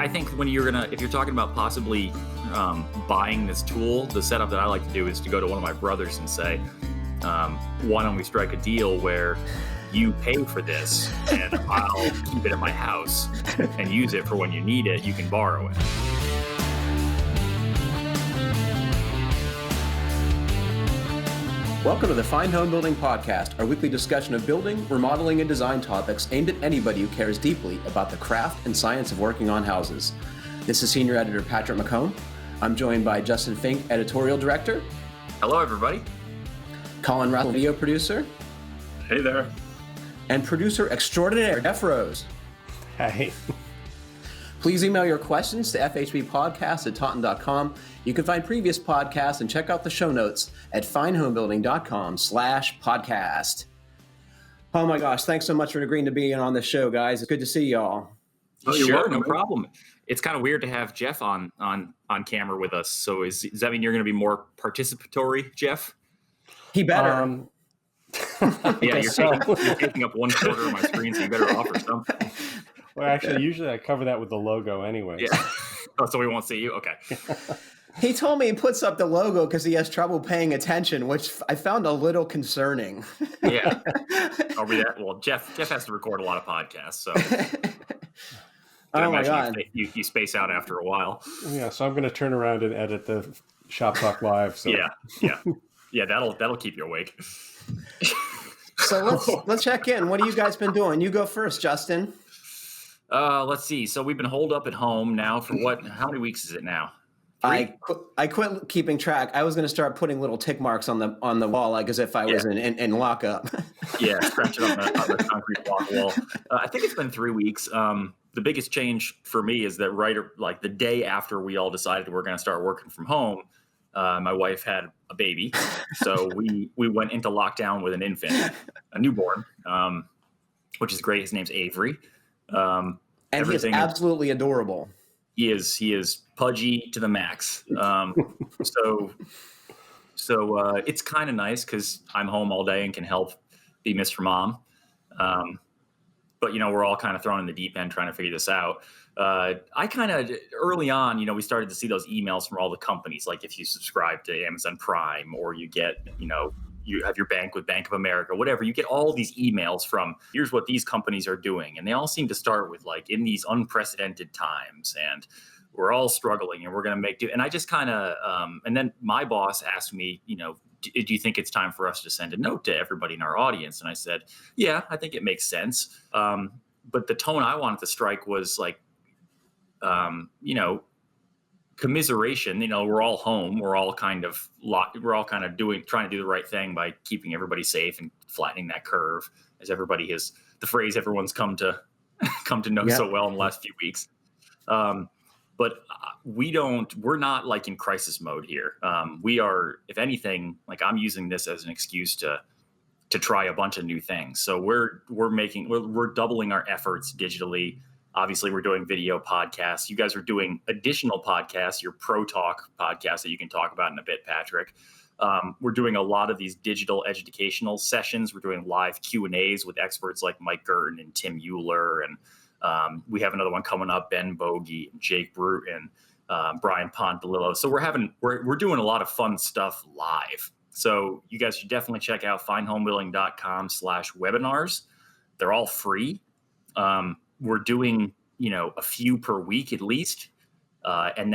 I think if you're talking about possibly buying this tool, the setup that I like to do is to go to one of my brothers and say, why don't we strike a deal where you pay for this and I'll keep it at my house and use it for when you need it. You can borrow it. Welcome to the Fine Homebuilding Podcast, our weekly discussion of building, remodeling, and design topics aimed at anybody who cares deeply about the craft and science of working on houses. This is Senior Editor Patrick McComb. I'm joined by Justin Fink, Editorial Director. Hello, everybody. Colin Russell, Video Producer. Hey there. And Producer Extraordinaire, Jeff Rose. Hey. Please email your questions to fhbpodcast@taunton.com. You can find previous podcasts and check out the show notes at finehomebuilding.com/podcast. Oh my gosh, thanks so much for agreeing to be on this show, guys. It's good to see y'all. Oh, you're welcome. No problem. It's kind of weird to have Jeff on camera with us. So does that mean you're going to be more participatory, Jeff? He better. Yeah, you're taking up 1/4 of my screen, so you better offer something. Well, actually, usually I cover that with the logo anyway. Yeah. Oh, so we won't see you? Okay. He told me he puts up the logo because he has trouble paying attention, which I found a little concerning. Yeah. I'll read that. Well, Jeff has to record a lot of podcasts, so. Oh my God. You space out after a while. Yeah, so I'm going to turn around and edit the Shop Talk Live. So. Yeah. That'll keep you awake. So let's check in. What have you guys been doing? You go first, Justin. Let's see. So we've been holed up at home now for what? How many weeks is it now? 3? I quit keeping track. I was going to start putting little tick marks on the wall, like as if I was in lockup. Yeah, scratch it on the concrete block wall. I think it's been 3 weeks. The biggest change for me is that like the day after we all decided we're going to start working from home, my wife had a baby, so we went into lockdown with an infant, a newborn, which is great. His name's Avery. And he is absolutely adorable. He is pudgy to the max. So it's kind of nice because I'm home all day and can help be Mr. Mom. But we're all kind of thrown in the deep end trying to figure this out. I kind of early on, we started to see those emails from all the companies. Like if you subscribe to Amazon Prime or you get, you have your bank with Bank of America, whatever, you get all these emails from here's what these companies are doing. And they all seem to start with like in these unprecedented times and we're all struggling and we're going to make do. And I just kind of, and then my boss asked me, do you think it's time for us to send a note to everybody in our audience? And I said, yeah, I think it makes sense. But the tone I wanted to strike was like, commiseration. We're all home. We're all kind of trying to do the right thing by keeping everybody safe and flattening that curve, as everybody has the phrase everyone's come to know so well in the last few weeks. But we're not like in crisis mode here. We are, if anything, like I'm using this as an excuse to try a bunch of new things. So we're doubling our efforts digitally. Obviously, we're doing video podcasts. You guys are doing additional podcasts, your Pro Talk podcast that you can talk about in a bit, Patrick. We're doing a lot of these digital educational sessions. We're doing live Q&As with experts like Mike Gurton and Tim Euler. And we have another one coming up, Ben Bogey, and Jake Bruton, Brian Pondelillo. So we're doing a lot of fun stuff live. So you guys should definitely check out finehomebuilding.com/webinars. They're all free. We're doing, a few per week at least. And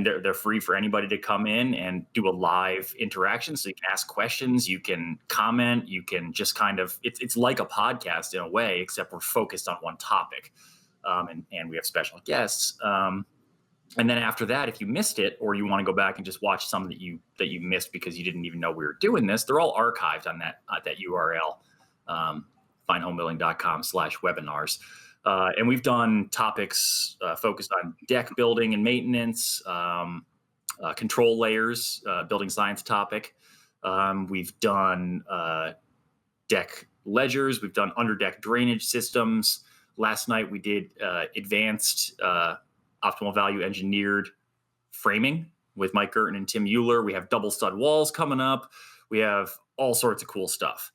they're free for anybody to come in and do a live interaction. So you can ask questions, you can comment, you can just kind of, it's like a podcast in a way, except we're focused on one topic. And we have special guests. And then after that, if you missed it, or you want to go back and just watch some that you missed because you didn't even know we were doing this, they're all archived on that URL, finehomebuilding.com/webinars. And we've done topics focused on deck building and maintenance, control layers, building science topic. We've done deck ledgers. We've done underdeck drainage systems. Last night we did advanced optimal value engineered framing with Mike Gurton and Tim Euler. We have double stud walls coming up. We have all sorts of cool stuff.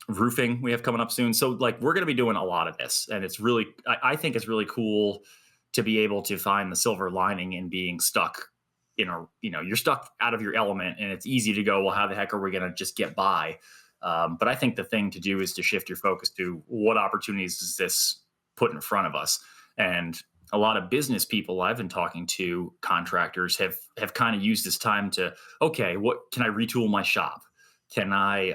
Roofing we have coming up soon. So like we're going to be doing a lot of this, and it's really, I think it's really cool to be able to find the silver lining in being stuck you're stuck out of your element, and it's easy to go, well, how the heck are we going to just get by? But I think the thing to do is to shift your focus to what opportunities does this put in front of us? And a lot of business people I've been talking to, contractors, have kind of used this time to, okay, what can I retool my shop? Can I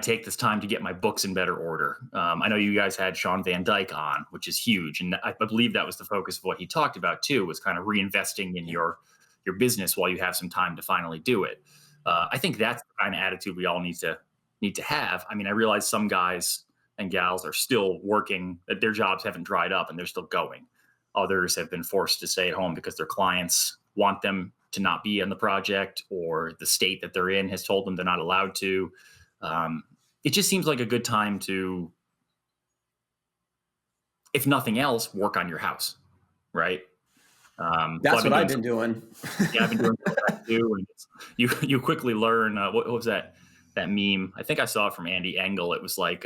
take this time to get my books in better order? I know you guys had Sean Van Dyke on, which is huge. And I believe that was the focus of what he talked about too, was kind of reinvesting in your business while you have some time to finally do it. I think that's the kind of attitude we all need to have. I mean, I realize some guys and gals are still working, that their jobs haven't dried up and they're still going. Others have been forced to stay at home because their clients want them to not be on the project, or the state that they're in has told them they're not allowed to. It just seems like a good time to, if nothing else, work on your house, right? That's what I've been doing. Yeah, I've been doing that too. And you quickly learn, what was that meme? I think I saw it from Andy Engel. It was like,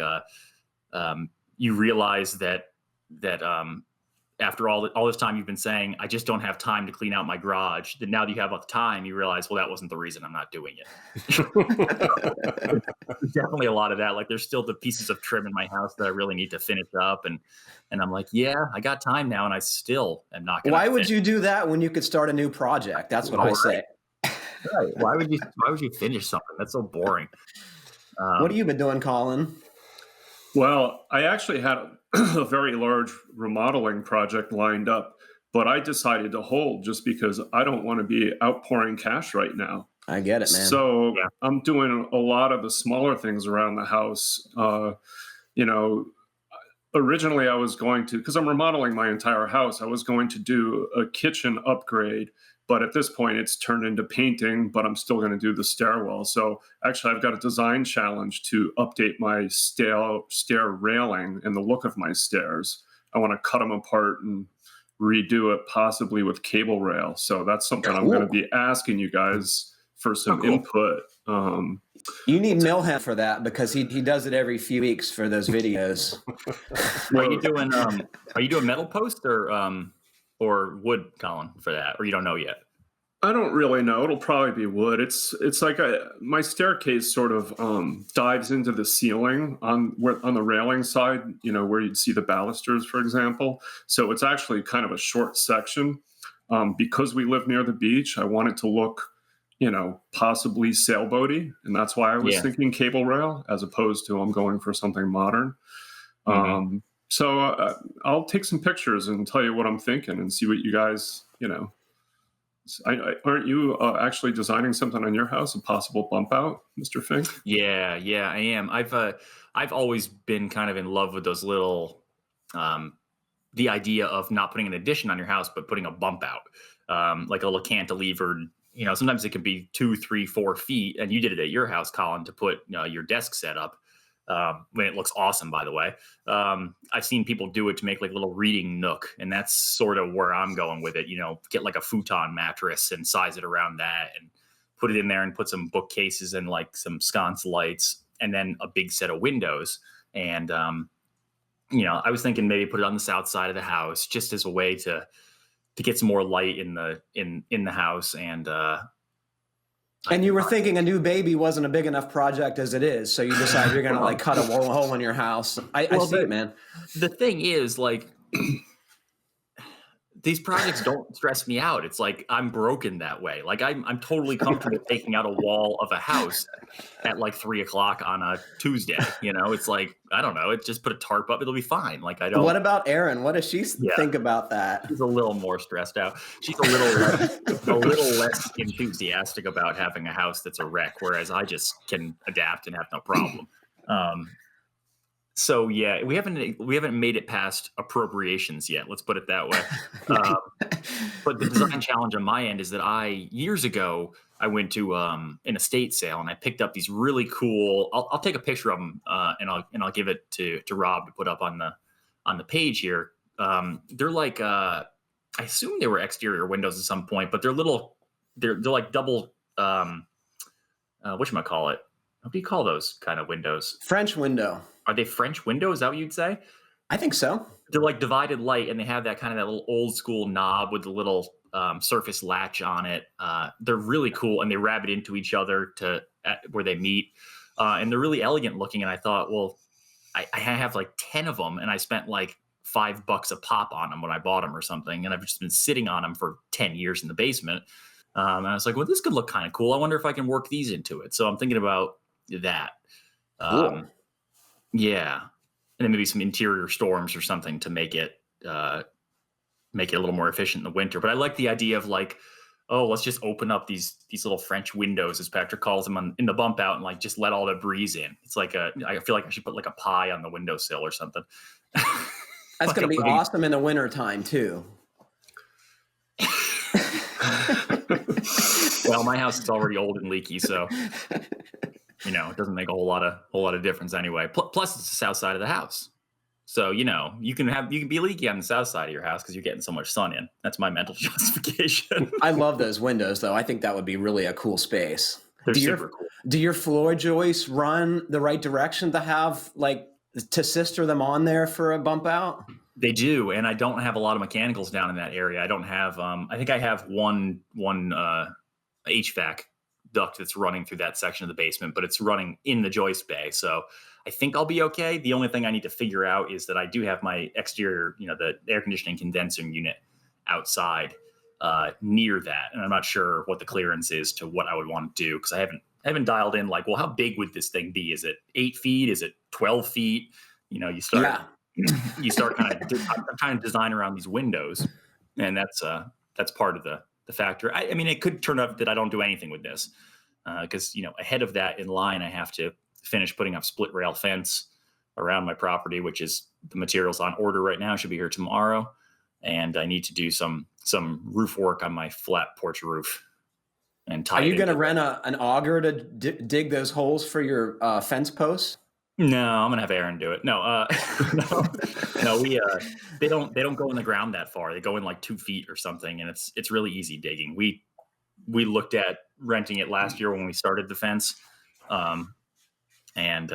you realize that after all this time you've been saying, I just don't have time to clean out my garage, then now that you have the time, you realize, well, that wasn't the reason I'm not doing it. There's definitely a lot of that. Like, there's still the pieces of trim in my house that I really need to finish up. And I'm like, yeah, I got time now, and I still am not going to. Why would you do that when you could start a new project? That's what I say. Right. Why would you finish something? That's so boring. What have you been doing, Colin? Well, I actually had a very large remodeling project lined up, but I decided to hold just because I don't want to be outpouring cash right now. I get it, man. So yeah. I'm doing a lot of the smaller things around the house. Originally I was going to, because I'm remodeling my entire house, I was going to do a kitchen upgrade. But at this point, it's turned into painting, but I'm still going to do the stairwell. So actually, I've got a design challenge to update my stair railing and the look of my stairs. I want to cut them apart and redo it, possibly with cable rail. So that's something I'm going to be asking you guys for some input. You need Milham for that, because he does it every few weeks for those videos. Are you doing metal post or wood, Colin, for that? Or you don't know yet? I don't really know. It'll probably be wood. It's like my staircase sort of dives into the ceiling on the railing side, where you'd see the balusters, for example. So it's actually kind of a short section. Because we live near the beach, I want it to look, possibly sailboaty. And that's why I was thinking cable rail, as opposed to I'm going for something modern. Mm-hmm. So I'll take some pictures and tell you what I'm thinking and see what you guys, aren't you actually designing something on your house, a possible bump out, Mr. Fink? Yeah, I am. I've always been kind of in love with those little, the idea of not putting an addition on your house, but putting a bump out, like a little cantilevered. Sometimes it can be 2, 3, 4 feet, and you did it at your house, Colin, to put your desk set up. When it looks awesome, by the way. I've seen people do it to make like a little reading nook, and that's sort of where I'm going with it. Get like a futon mattress and size it around that and put it in there and put some bookcases and like some sconce lights and then a big set of windows. And, I was thinking maybe put it on the south side of the house just as a way to get some more light in the house. And you were thinking a new baby wasn't a big enough project as it is, so you decide you're going to cut a hole in your house. I see it, man. The thing is, like, these projects don't stress me out. It's like I'm broken that way. Like I'm totally comfortable taking out a wall of a house at like 3:00 on a Tuesday. It's like, I don't know. It just put a tarp up. It'll be fine. Like I don't. What about Erin? What does she think about that? She's a little more stressed out. She's a little less enthusiastic about having a house that's a wreck, whereas I just can adapt and have no problem. So yeah, we haven't made it past appropriations yet. Let's put it that way. But the design challenge on my end is that years ago I went to an estate sale and I picked up these really cool. I'll take a picture of them and I'll give it to Rob to put up on the page here. They're like I assume they were exterior windows at some point, but they're like double. Whatchamacallit? What do you call those kind of windows? French window. Are they French windows? Is that what you'd say? I think so. they're like divided light, and they have that kind of that little old school knob with the little surface latch on it. They're really cool, and they rabbit into each other where they meet, and they're really elegant looking. And I thought, well, I have like 10 of them, and I spent like $5 a pop on them when I bought them or something, and I've just been sitting on them for 10 years in the basement. And I was like, well, this could look kind of cool. I wonder if I can work these into it. So I'm thinking about that. Cool. Yeah. And then maybe some interior storms or something to make it a little more efficient in the winter. But I like the idea of like, oh, let's just open up these little French windows, as Patrick calls them, in the bump out, and like just let all the breeze in. It's like I feel like I should put like a pie on the windowsill or something. That's going to be awesome in the winter time too. Well, my house is already old and leaky, so it doesn't make a whole lot of difference anyway. Plus, it's the south side of the house, so you can be leaky on the south side of your house because you're getting so much sun in. That's my mental justification. I love those windows, though. I think that would be really a cool space. They're super cool. Do your floor joists run the right direction to have to sister them on there for a bump out? They do, and I don't have a lot of mechanicals down in that area. I don't have. I think I have one HVAC duct that's running through that section of the basement, but it's running in the joist bay. So I think I'll be okay. The only thing I need to figure out is that I do have my exterior, the air conditioning condensing unit outside near that, and I'm not sure what the clearance is to what I would want to do because I haven't dialed in like, well, how big would this thing be? Is it 8 feet? Is it 12 feet? You start. Yeah. You start kind of I'm trying to design around these windows, and that's part of the factor. I mean, it could turn out that I don't do anything with this because ahead of that in line, I have to finish putting up split rail fence around my property, which is the materials on order right now. Should be here tomorrow, and I need to do some roof work on my flat porch roof. And tie. Are you going to rent an auger to dig those holes for your fence posts? No, I'm gonna have Aaron do it. No, we they don't go in the ground that far. They go in like 2 feet or something, and it's really easy digging. We looked at renting it last year when we started the fence, and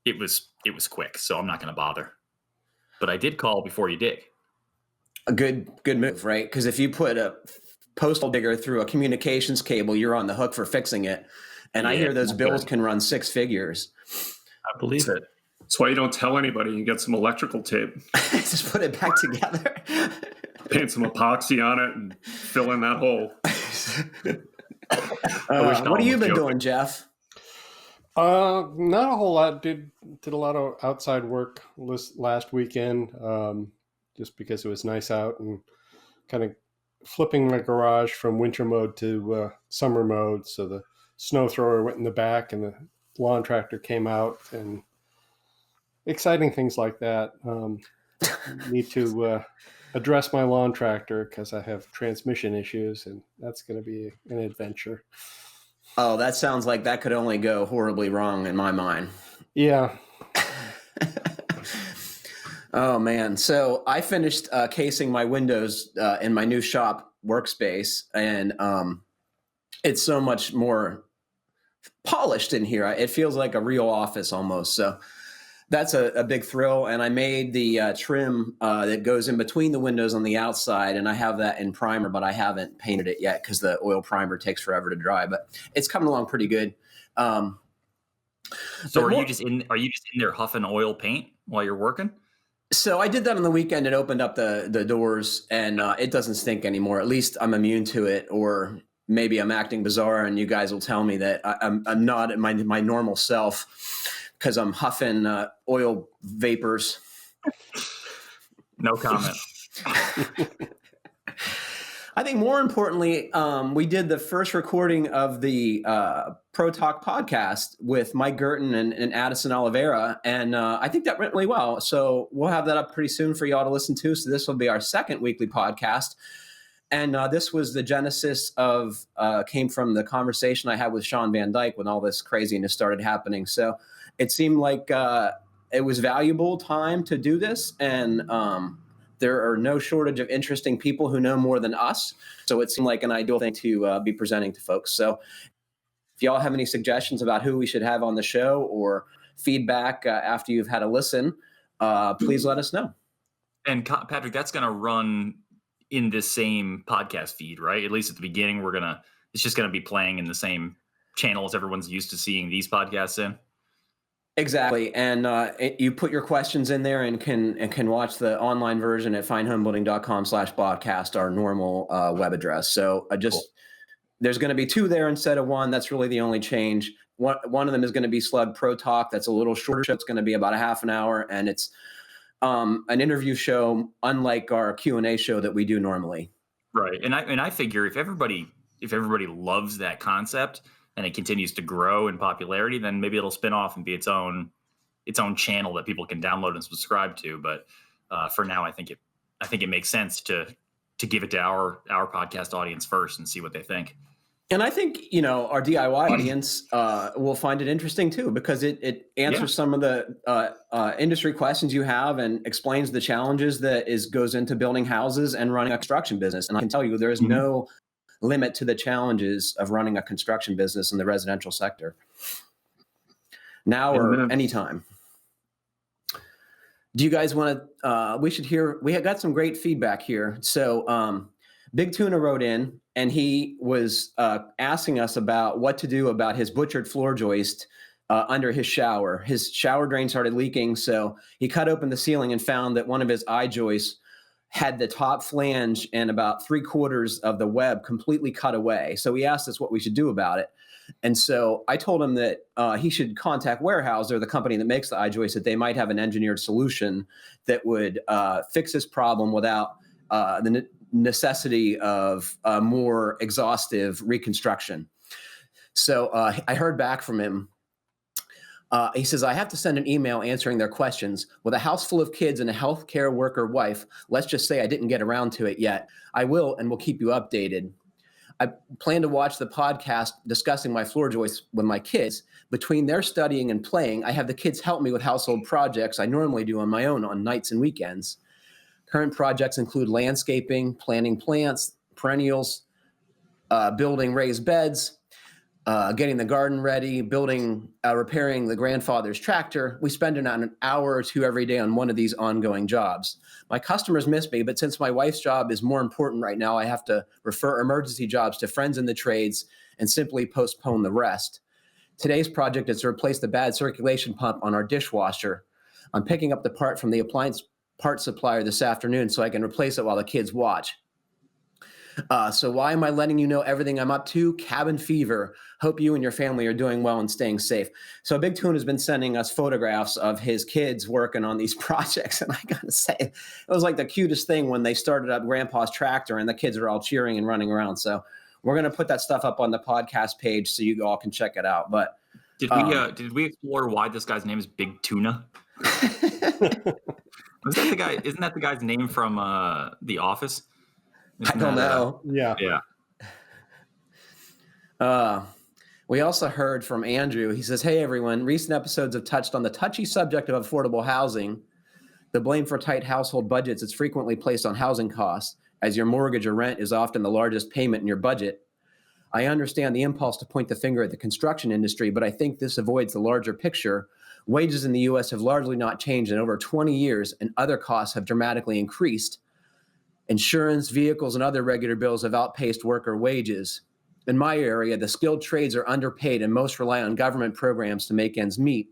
it was quick, so I'm not gonna bother. But I did call before you dig. A good move, right? Because if you put a postal digger through a communications cable, you're on the hook for fixing it. And I hear those bills can run 6 figures. I believe it. That's why you don't tell anybody. You get some electrical tape. Just put it back together. Paint some epoxy on it and fill in that hole. What have you been doing, Jeff? Not a whole lot. Did a lot of outside work last weekend, just because it was nice out, and kind of flipping my garage from winter mode to summer mode. So the snow thrower went in the back, and the lawn tractor came out, and exciting things like that. Need to address my lawn tractor because I have transmission issues, and that's going to be an adventure. Oh, that sounds like that could only go horribly wrong in my mind. Yeah. Oh, man. So I finished casing my windows in my new shop workspace, and it's so much more polished in here. It feels like a real office almost. So that's a big thrill. And I made the trim that goes in between the windows on the outside, and I have that in primer, but I haven't painted it yet because the oil primer takes forever to dry. But it's coming along pretty good. So are you just in there huffing oil paint while you're working? So I did that on the weekend and opened up the doors, and it doesn't stink anymore. At least I'm immune to it, or maybe I'm acting bizarre, and you guys will tell me that I'm not at my normal self because I'm huffing oil vapors. No comment. I think more importantly, we did the first recording of the Pro Talk podcast with Mike Girton and Addison Oliveira, and I think that went really well. So we'll have that up pretty soon for y'all to listen to. So this will be our second weekly podcast. And this was the genesis of, came from the conversation I had with Sean Van Dyke when all this craziness started happening. So it seemed like it was valuable time to do this. And there are no shortage of interesting people who know more than us. So it seemed like an ideal thing to be presenting to folks. So if y'all have any suggestions about who we should have on the show or feedback after you've had a listen, please let us know. And Patrick, that's going to run in this same podcast feed, right? At least at the beginning, it's just going to be playing in the same channel as everyone's used to seeing these podcasts in. Exactly. And you put your questions in there and can watch the online version at finehomebuilding.com/podcast, our normal web address. So there's going to be 2 there instead of 1. That's really the only change. One of them is going to be Slug Pro Talk. That's a little shorter show. It's going to be about a half an hour, and it's an interview show, unlike our Q&A show that we do normally. Right. And I figure if everybody loves that concept and it continues to grow in popularity, then maybe it'll spin off and be its own channel that people can download and subscribe to. But for now, I think it makes sense to give it to our podcast audience first and see what they think. And I think, our DIY audience will find it interesting too, because it answers some of the industry questions you have and explains the challenges that goes into building houses and running a construction business. And I can tell you there is no limit to the challenges of running a construction business in the residential sector now or anytime. Do you guys want to, we have got some great feedback here. So Big Tuna wrote in and he was asking us about what to do about his butchered floor joist under his shower. His shower drain started leaking. So he cut open the ceiling and found that one of his eye joists had the top flange and about 3/4 of the web completely cut away. So he asked us what we should do about it. And so I told him that he should contact Weyerhaeuser, the company that makes the eye joist, that they might have an engineered solution that would fix this problem without the necessity of more exhaustive reconstruction. So I heard back from him. He says, I have to send an email answering their questions. With a house full of kids and a healthcare worker wife, let's just say I didn't get around to it yet. I will, and we'll keep you updated. I plan to watch the podcast discussing my floor joists with my kids. Between their studying and playing, I have the kids help me with household projects I normally do on my own on nights and weekends. Current projects include landscaping, planting plants, perennials, building raised beds, getting the garden ready, repairing the grandfather's tractor. We spend an hour or 2 every day on one of these ongoing jobs. My customers miss me, but since my wife's job is more important right now, I have to refer emergency jobs to friends in the trades and simply postpone the rest. Today's project is to replace the bad circulation pump on our dishwasher. I'm picking up the part from the appliance part supplier this afternoon so I can replace it while the kids watch. So why am I letting you know everything I'm up to? Cabin fever. Hope you and your family are doing well and staying safe. So Big Tuna has been sending us photographs of his kids working on these projects. And I got to say, it was like the cutest thing when they started up Grandpa's tractor and the kids are all cheering and running around. So we're going to put that stuff up on the podcast page so you all can check it out. But did we explore why this guy's name is Big Tuna? Was that the guy? Isn't that the guy's name from The Office? I don't know. Yeah. We also heard from Andrew. He says, hey, everyone, recent episodes have touched on the touchy subject of affordable housing. The blame for tight household budgets is frequently placed on housing costs, as your mortgage or rent is often the largest payment in your budget. I understand the impulse to point the finger at the construction industry, but I think this avoids the larger picture. Wages in the U.S. have largely not changed in over 20 years, and other costs have dramatically increased. Insurance, vehicles, and other regular bills have outpaced worker wages. In my area, the skilled trades are underpaid and most rely on government programs to make ends meet.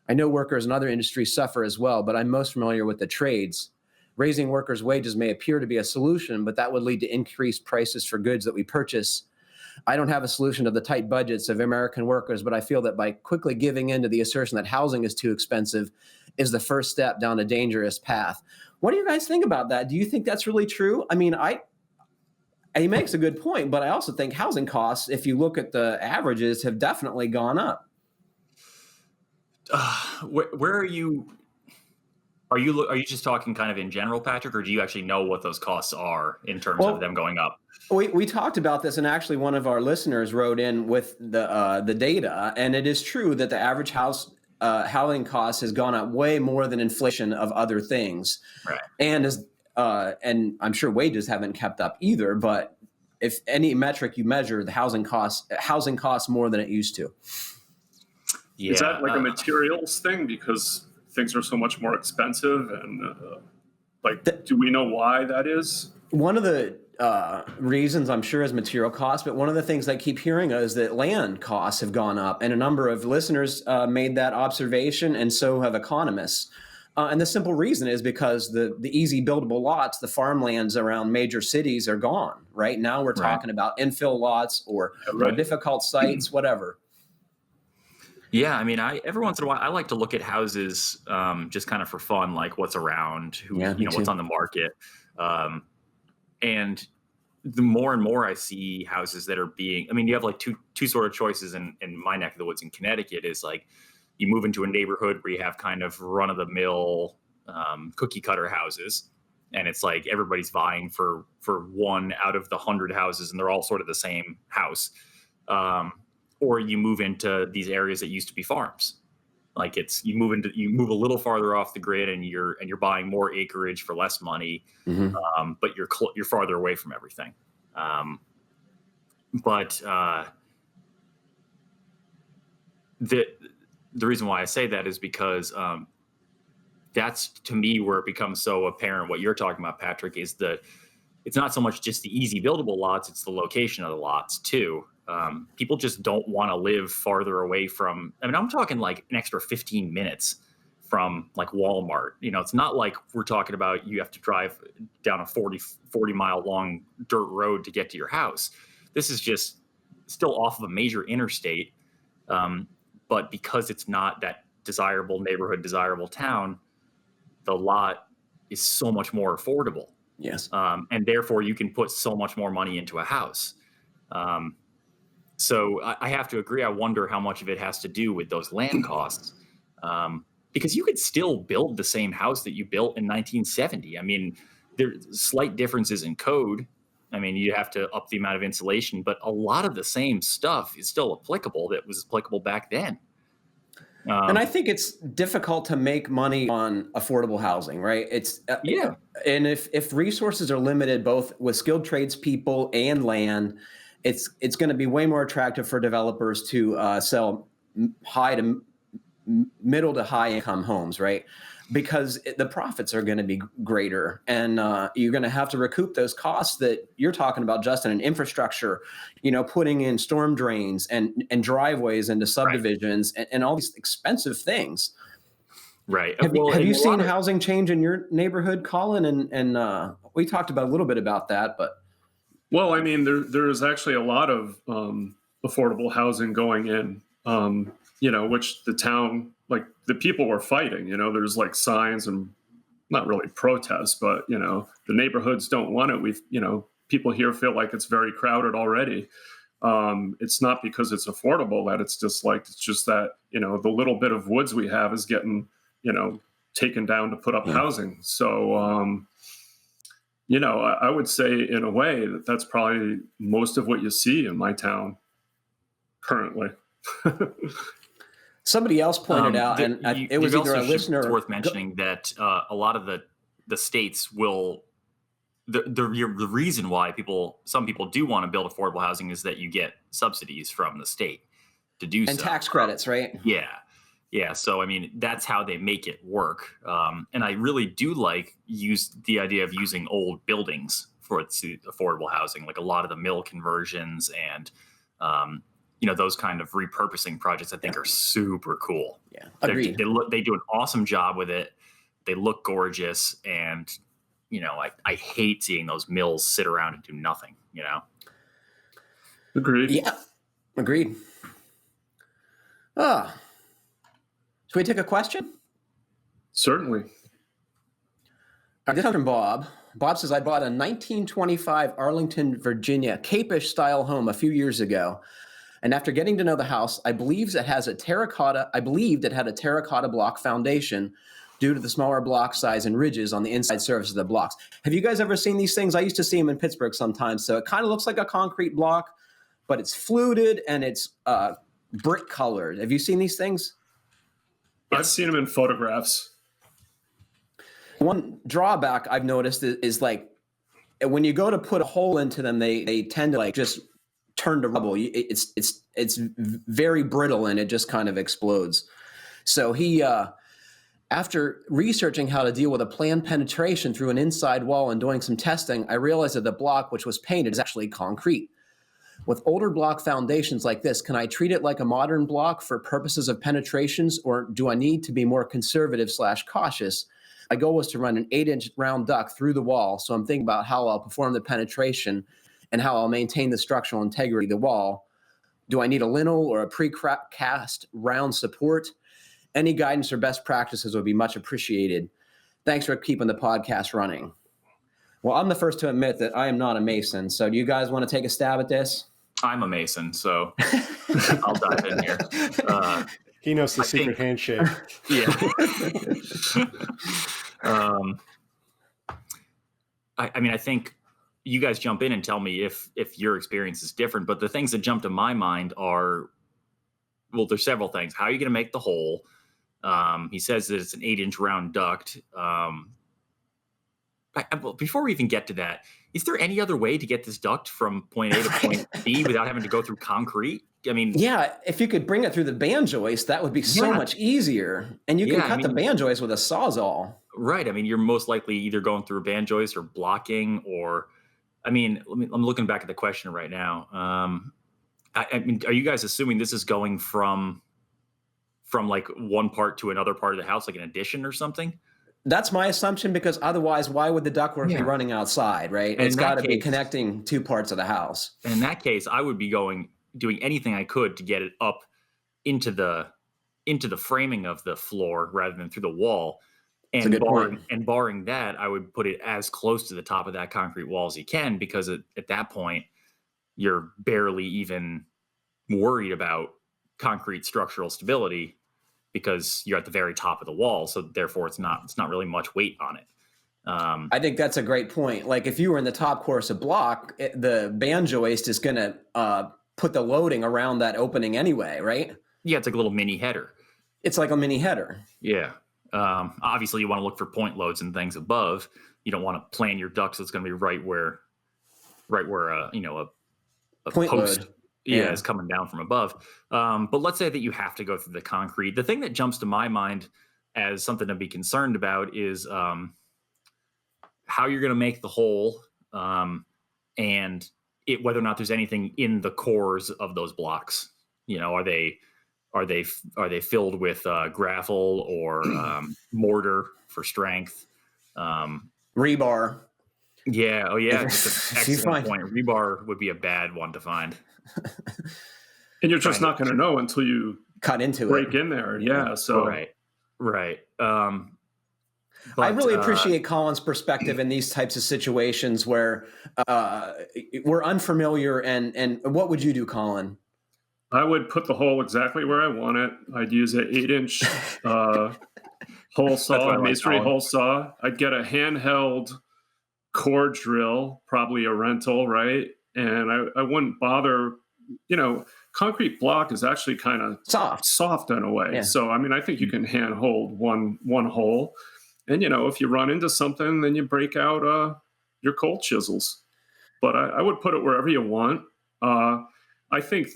I know workers in other industries suffer as well, but I'm most familiar with the trades. Raising workers' wages may appear to be a solution, but that would lead to increased prices for goods that we purchase. I don't have a solution to the tight budgets of American workers, but I feel that by quickly giving in to the assertion that housing is too expensive is the first step down a dangerous path. What do you guys think about that? Do you think that's really true? I mean, he makes a good point, but I also think housing costs, if you look at the averages, have definitely gone up. Where are you? Are you just talking kind of in general, Patrick, or do you actually know what those costs are in terms of them going up? We talked about this, and actually one of our listeners wrote in with the data, and it is true that the average housing cost has gone up way more than inflation of other things. Right. And I'm sure wages haven't kept up either, but if any metric you measure, the housing costs more than it used to. Yeah. Is that like a materials thing because things are so much more expensive? And Like, do we know why that is? One of the reasons, I'm sure, is material costs, but one of the things I keep hearing is that land costs have gone up, and a number of listeners made that observation, and so have economists. And the simple reason is because the easy buildable lots, the farmlands around major cities, are gone. Right now, we're talking about infill lots or more difficult sites, whatever. Yeah, I mean, every once in a while I like to look at houses just kind of for fun, like what's around, what's on the market. And the more and more I see houses that are being, I mean, you have like two sort of choices in my neck of the woods in Connecticut is like you move into a neighborhood where you have kind of run of the mill cookie cutter houses. And it's like everybody's vying for one out of the 100 houses and they're all sort of the same house. Or you move into these areas that used to be farms. Like you move a little farther off the grid and you're buying more acreage for less money, but you're farther away from everything. But the reason why I say that is because that's to me where it becomes so apparent what you're talking about, Patrick, is it's not so much just the easy buildable lots, it's the location of the lots too. People just don't want to live farther away from, I mean, I'm talking like an extra 15 minutes from like Walmart. It's not like we're talking about you have to drive down a 40 mile long dirt road to get to your house. This is just still off of a major interstate. But because it's not that desirable neighborhood, desirable town, the lot is so much more affordable. Yes. And therefore you can put so much more money into a house. So I have to agree. I wonder how much of it has to do with those land costs, because you could still build the same house that you built in 1970. I mean, there's slight differences in code. I mean, you have to up the amount of insulation, but a lot of the same stuff is still applicable that was applicable back then. And I think it's difficult to make money on affordable housing, right? It's and if resources are limited, both with skilled tradespeople and land, it's going to be way more attractive for developers to sell high to middle to high income homes, right? Because the profits are going to be greater, and you're going to have to recoup those costs that you're talking about, Justin, in infrastructure, putting in storm drains and driveways into subdivisions and all these expensive things. Right. Have you seen housing change in your neighborhood, Colin? And we talked about a little bit about that, but. Well, I mean, there is actually a lot of affordable housing going in, which the town, like the people were fighting, there's like signs and not really protests, but, the neighborhoods don't want it. People here feel like it's very crowded already. It's not because it's affordable that it's just that, the little bit of woods we have is getting, taken down to put up housing. So, I would say in a way that's probably most of what you see in my town currently. Somebody else pointed out, and it was either a listener. It's worth mentioning that a lot of the states will. The reason why some people do want to build affordable housing is that you get subsidies from the state to do and tax credits, right? Yeah. So I mean, that's how they make it work. And I really do use the idea of using old buildings for affordable housing, like a lot of the mill conversions and those kind of repurposing projects. I think are super cool. Yeah, agreed. They do an awesome job with it. They look gorgeous, and I hate seeing those mills sit around and do nothing. Agreed. Yeah, agreed. Should we take a question? Certainly. This comes from Bob. Bob says, I bought a 1925 Arlington, Virginia, Cape-ish style home a few years ago. And after getting to know the house, I believed it had a terracotta block foundation due to the smaller block size and ridges on the inside surface of the blocks. Have you guys ever seen these things? I used to see them in Pittsburgh sometimes. So it kind of looks like a concrete block, but it's fluted and it's brick colored. Have you seen these things? I've seen them in photographs. One drawback I've noticed is like when you go to put a hole into them, they tend to just turn to rubble. It's very brittle and it just kind of explodes. So he After researching how to deal with a planned penetration through an inside wall and doing some testing, I realized that the block which was painted is actually concrete. With older block foundations like this, can I treat it like a modern block for purposes of penetrations, or do I need to be more conservative / cautious? My goal was to run an 8-inch round duct through the wall, so I'm thinking about how I'll perform the penetration and how I'll maintain the structural integrity of the wall. Do I need a lintel or a pre-cast round support? Any guidance or best practices would be much appreciated. Thanks for keeping the podcast running. Well, I'm the first to admit that I am not a mason. So do you guys want to take a stab at this? I'm a mason, so I'll dive in here. He knows the secret handshake. Yeah. I think you guys jump in and tell me if your experience is different. But the things that jump to my mind are, well, there's several things. How are you going to make the hole? He says that it's an 8-inch round duct. Before we even get to that, is there any other way to get this duct from point A to point B without having to go through concrete? I mean, yeah, if you could bring it through the band joist, that would be so much easier. And you can cut the band joist with a Sawzall. Right. I mean, you're most likely either going through a band joist or blocking, or, I mean, I'm looking back at the question right now. I mean, are you guys assuming this is going from like one part to another part of the house, like an addition or something? That's my assumption, because otherwise, why would the ductwork be running outside, right? It's got to be connecting two parts of the house. In that case, I would be doing anything I could to get it up into the framing of the floor rather than through the wall. And barring that, I would put it as close to the top of that concrete wall as you can, because at that point, you're barely even worried about concrete structural stability, because you're at the very top of the wall. So therefore it's not really much weight on it. I think that's a great point. Like if you were in the top course of block, the band joist is going to put the loading around that opening anyway, right? Yeah, it's like a little mini header. It's like a mini header. Yeah. Obviously you want to look for point loads and things above. You don't want to plan your duct so it's going to be right where a point post load. Yeah, is coming down from above. But let's say that you have to go through the concrete. The thing that jumps to my mind as something to be concerned about is how you're going to make the hole, and whether or not there's anything in the cores of those blocks. You know, are they filled with gravel or mortar for strength? Rebar. Yeah. Oh, yeah. That's an excellent point. Rebar would be a bad one to find. And you're just not going to know until you cut into break in there. Yeah. So right. I really appreciate Colin's perspective in these types of situations where we're unfamiliar. And what would you do, Colin? I would put the hole exactly where I want it. I'd use an 8-inch hole saw, masonry hole saw. I'd get a handheld core drill, probably a rental, right? And I wouldn't bother, concrete block is actually kind of soft in a way. Yeah. So, I mean, I think you can hand hold one hole. And, if you run into something, then you break out your cold chisels. But I would put it wherever you want. I think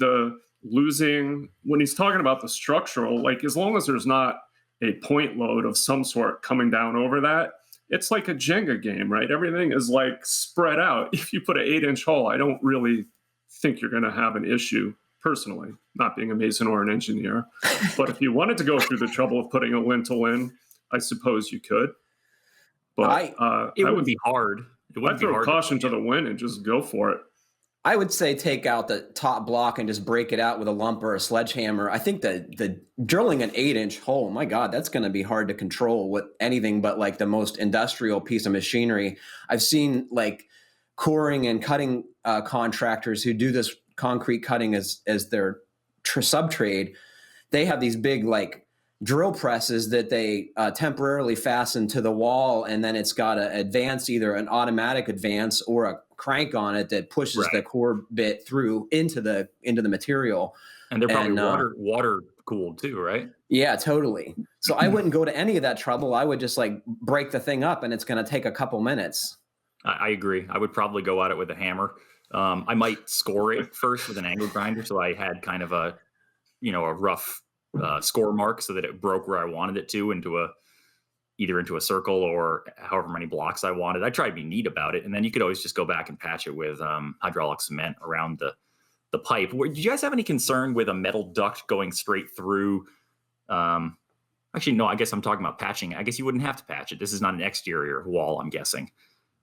when he's talking about the structural, like as long as there's not a point load of some sort coming down over that, it's like a Jenga game, right? Everything is like spread out. If you put an 8-inch hole, I don't really think you're going to have an issue personally, not being a mason or an engineer. But if you wanted to go through the trouble of putting a lintel in, I suppose you could. But it would be hard. I'd throw caution to the wind and just go for it. I would say take out the top block and just break it out with a lump or a sledgehammer. I think the drilling an 8-inch hole, my God, that's going to be hard to control with anything but like the most industrial piece of machinery. I've seen like coring and cutting contractors who do this concrete cutting as their sub-trade. They have these big like drill presses that they temporarily fasten to the wall, and then it's got to advance, either an automatic advance or a crank on it that pushes the core bit through into the material. And they're probably water cooled too, right? Yeah, totally. So I wouldn't go to any of that trouble. I would just like break the thing up, and it's going to take a couple minutes. I agree. I would probably go at it with a hammer. I might score it first with an angle grinder, so I had kind of a rough score mark so that it broke where I wanted it to into either into a circle or however many blocks I wanted. I tried to be neat about it. And then you could always just go back and patch it with hydraulic cement around the pipe. Did you guys have any concern with a metal duct going straight through? Actually, no, I guess I'm talking about patching. I guess you wouldn't have to patch it. This is not an exterior wall, I'm guessing.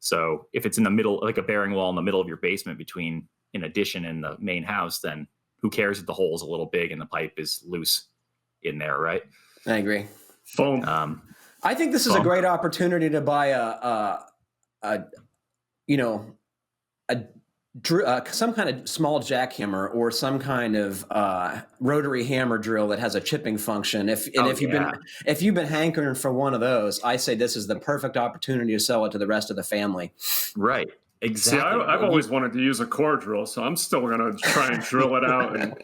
So if it's in the middle, like a bearing wall in the middle of your basement between an addition and the main house, then who cares if the hole's a little big and the pipe is loose in there, right? I agree. Foam. I think this is a great opportunity to buy some kind of small jackhammer or some kind of rotary hammer drill that has a chipping function. If you've been hankering for one of those, I say this is the perfect opportunity to sell it to the rest of the family. Right. Exactly. See, I've always wanted to use a core drill, so I'm still going to try and drill it out. And,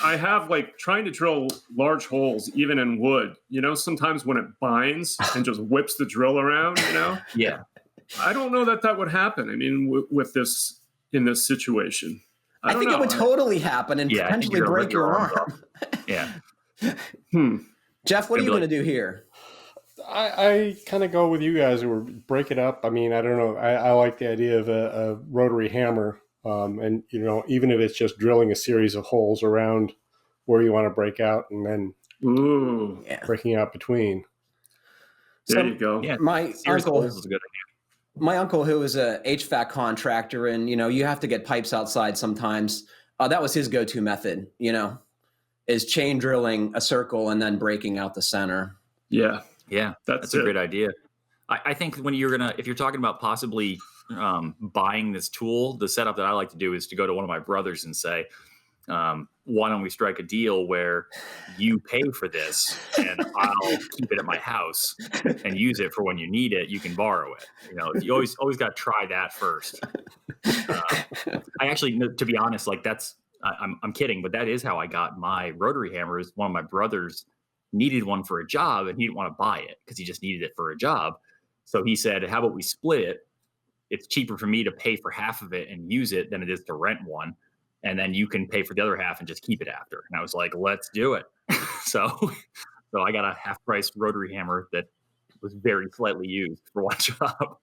I have trying to drill large holes, even in wood, sometimes when it binds and just whips the drill around, Yeah. I don't know that would happen. I mean, with this, in this situation. I think it would totally happen and potentially break your arm. Yeah. Jeff, what are you going to do here? I kind of go with you guys who break it up. I mean, I don't know. I like the idea of a rotary hammer. And, even if it's just drilling a series of holes around where you want to break out and then breaking out between. There you go. Yeah. My uncle is a good idea. My uncle, who is a HVAC contractor, and, you have to get pipes outside sometimes. That was his go-to method, is chain drilling a circle and then breaking out the center. Yeah. Yeah, that's a great idea. I think if you're talking about possibly buying this tool, the setup that I like to do is to go to one of my brothers and say, why don't we strike a deal where you pay for this and I'll keep it at my house and use it for when you need it. You can borrow it. You always got to try that first. I actually, to be honest, I'm kidding, but that is how I got my rotary hammer. Is one of my brothers needed one for a job and he didn't want to buy it because he just needed it for a job. So he said, how about we split it? It's cheaper for me to pay for half of it and use it than it is to rent one. And then you can pay for the other half and just keep it after. And I was like, let's do it. So I got a half price rotary hammer that was very slightly used for one job.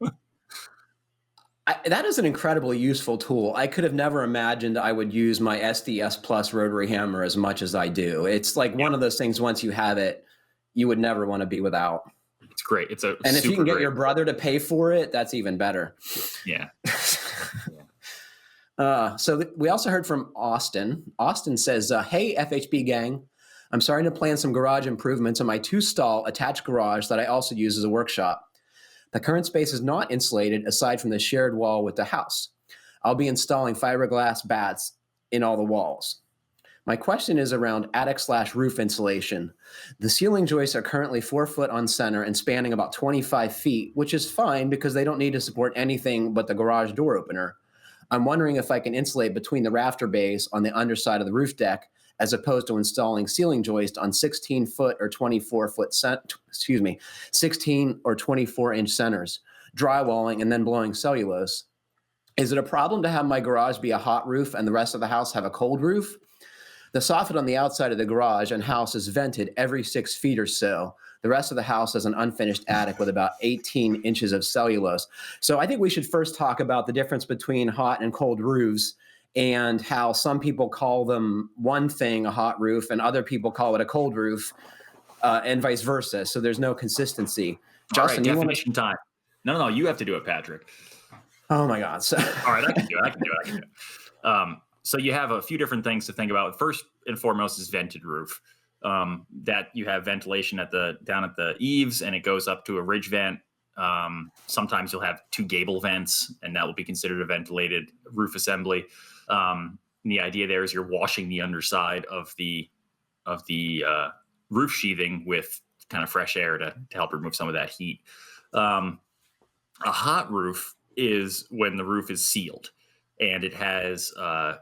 That is an incredibly useful tool. I could have never imagined I would use my SDS Plus rotary hammer as much as I do. It's like one of those things, once you have it, you would never want to be without. It's great. And if you can get your brother to pay for it, that's even better. Yeah. So we also heard from Austin. Austin says, hey, FHB gang, I'm starting to plan some garage improvements in my 2-stall attached garage that I also use as a workshop. The current space is not insulated aside from the shared wall with the house. I'll be installing fiberglass bats in all the walls. My question is around attic/roof insulation. The ceiling joists are currently 4 foot on center and spanning about 25 feet, which is fine because they don't need to support anything but the garage door opener. I'm wondering if I can insulate between the rafter bays on the underside of the roof deck as opposed to installing ceiling joist on 16 foot or 24 foot 16 or 24 inch centers, drywalling and then blowing cellulose. Is it a problem to have my garage be a hot roof and the rest of the house have a cold roof? The soffit on the outside of the garage and house is vented every 6 feet or so. The rest of the house is an unfinished attic with about 18 inches of cellulose. So I think we should first talk about the difference between hot and cold roofs and how some people call them one thing, a hot roof, and other people call it a cold roof, and vice versa. So there's no consistency. Justin, all right, definition time. No, you have to do it, Patrick. Oh my God. All right, I can do it. So you have a few different things to think about. First and foremost is vented roof. That you have ventilation down at the eaves, and it goes up to a ridge vent. Sometimes you'll have 2 gable vents, and that will be considered a ventilated roof assembly. And the idea there is you're washing the underside of the roof sheathing with kind of fresh air to help remove some of that heat. A hot roof is when the roof is sealed and it has 2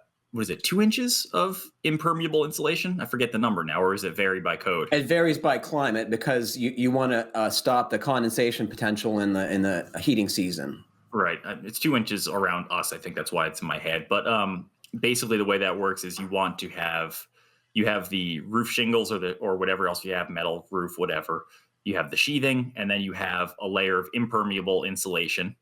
inches of impermeable insulation? I forget the number now, or is it vary by code? It varies by climate because you want to stop the condensation potential in the heating season. Right. It's 2 inches around us. I think that's why it's in my head. But basically the way that works is you want to have the roof shingles or whatever else you have, metal roof, whatever. you have the sheathing, and then you have a layer of impermeable insulation,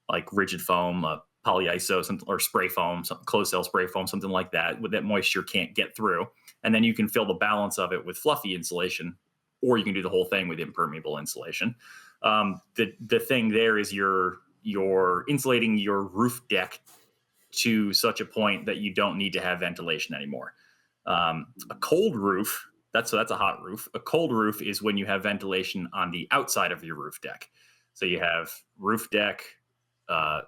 like rigid foam, polyiso, or spray foam, closed cell spray foam, something like that, with that moisture can't get through. And then you can fill the balance of it with fluffy insulation, or you can do the whole thing with impermeable insulation. The thing there is you're insulating your roof deck to such a point that you don't need to have ventilation anymore. A cold roof, that's a hot roof. A cold roof is when you have ventilation on the outside of your roof deck. So you have roof deck,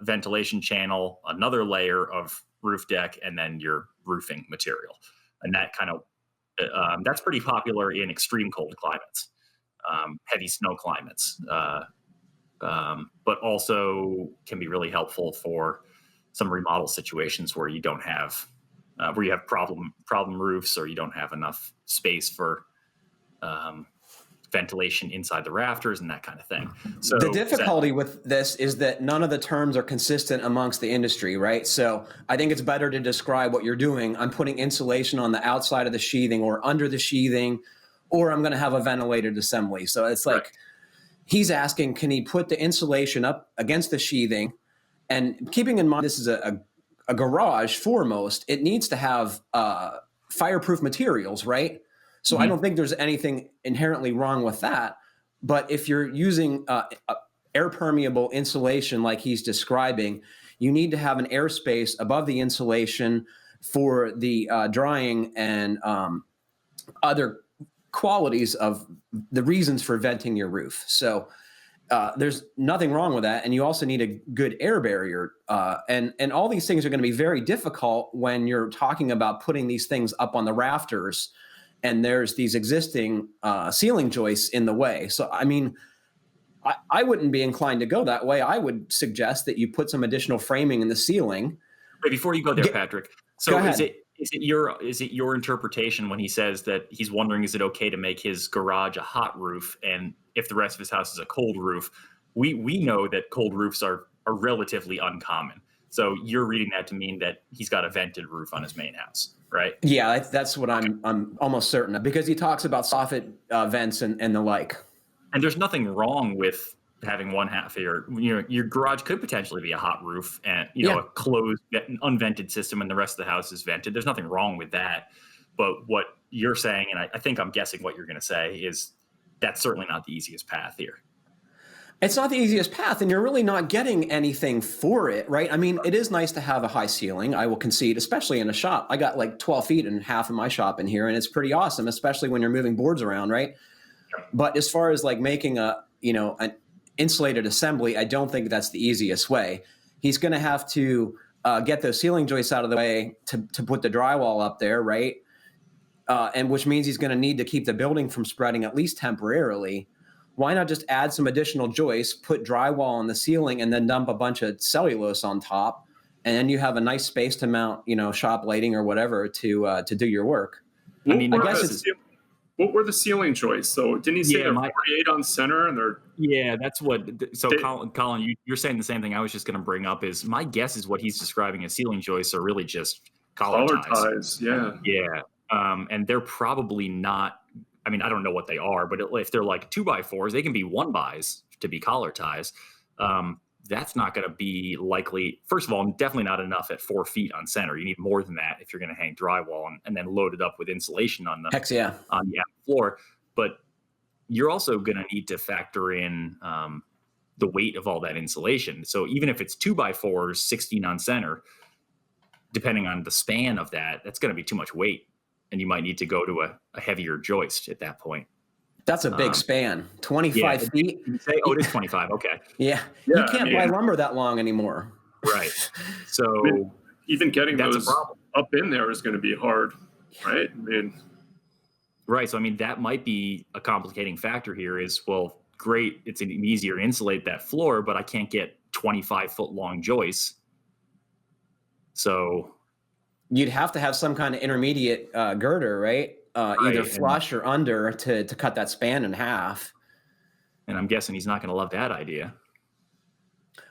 ventilation channel, another layer of roof deck, and then your roofing material. And that kind of, that's pretty popular in extreme cold climates, heavy snow climates, but also can be really helpful for some remodel situations where you don't have, where you have problem roofs, or you don't have enough space for ventilation inside the rafters and that kind of thing. So the difficulty with this is that none of the terms are consistent amongst the industry, right? So I think it's better to describe what you're doing. I'm putting insulation on the outside of the sheathing or under the sheathing, or I'm going to have a ventilated assembly. So it's like, he's asking, can he put the insulation up against the sheathing? And keeping in mind, this is a garage foremost, it needs to have fireproof materials, right? So I don't think there's anything inherently wrong with that. But if you're using air permeable insulation like he's describing, you need to have an airspace above the insulation for the drying and other qualities of the reasons for venting your roof. So there's nothing wrong with that. And you also need a good air barrier. And all these things are going to be very difficult when you're talking about putting these things up on the rafters and there's these existing ceiling joists in the way. So, I mean, I wouldn't be inclined to go that way. I would suggest that you put some additional framing in the ceiling. Wait, before you go there, Patrick. So is it your interpretation when he says that he's wondering, is it okay to make his garage a hot roof, and if the rest of his house is a cold roof? We know that cold roofs are relatively uncommon. So you're reading that to mean that he's got a vented roof on his main house, right? Yeah, that's what I'm almost certain of, because he talks about soffit vents and the like. And there's nothing wrong with having one half of your garage could potentially be a hot roof and a closed, unvented system, and the rest of the house is vented. There's nothing wrong with that. But what you're saying, and I think I'm guessing what you're going to say, is that's certainly not the easiest path here. It's not the easiest path, and you're really not getting anything for it, right? I mean, it is nice to have a high ceiling, I will concede, especially in a shop. I got like 12 feet in half of my shop in here, and it's pretty awesome, especially when you're moving boards around, right? But as far as like making an insulated assembly, I don't think that's the easiest way. He's going to have to get those ceiling joists out of the way to put the drywall up there, right? And which means he's going to need to keep the building from spreading, at least temporarily. Why not just add some additional joists, put drywall on the ceiling, and then dump a bunch of cellulose on top, and then you have a nice space to mount, shop lighting or whatever to do your work. I mean, I guess what were the ceiling joists? So didn't he say they're 48 on center and they're? Yeah, that's what. So Colin, you're saying the same thing I was just going to bring up. Is my guess is what he's describing as ceiling joists are really just collar ties. Yeah. Yeah. And they're probably not. I mean, I don't know what they are, but if they're like 2x4s, they can be 1xs to be collar ties. That's not going to be likely. First of all, definitely not enough at 4 feet on center. You need more than that if you're going to hang drywall and then load it up with insulation on the floor. But you're also going to need to factor in the weight of all that insulation. So even if it's 2x4s, 16 on center, depending on the span of that, that's going to be too much weight. And you might need to go to a heavier joist at that point. That's a big span, 25 feet. You say, it is 25. Okay. You can't buy lumber that long anymore. Right. So even getting those up in there is going to be hard, right? Right. So, that might be a complicating factor here is, well, great. It's easier to insulate that floor, but I can't get 25-foot long joists. So you'd have to have some kind of intermediate girder, right? Either flush or under to cut that span in half. And I'm guessing he's not going to love that idea.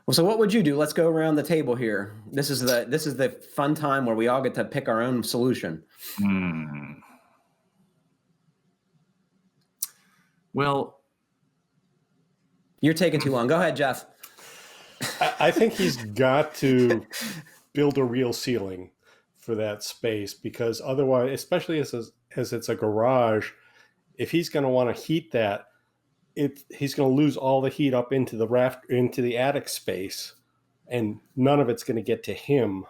Well, so what would you do? Let's go around the table here. This is the fun time where we all get to pick our own solution. Well, You're taking too long. Go ahead, Jeff. I think he's got to build a real ceiling for that space, because otherwise, especially as it's a garage, if he's going to want to heat that, he's going to lose all the heat up into the attic space, and none of it's going to get to him.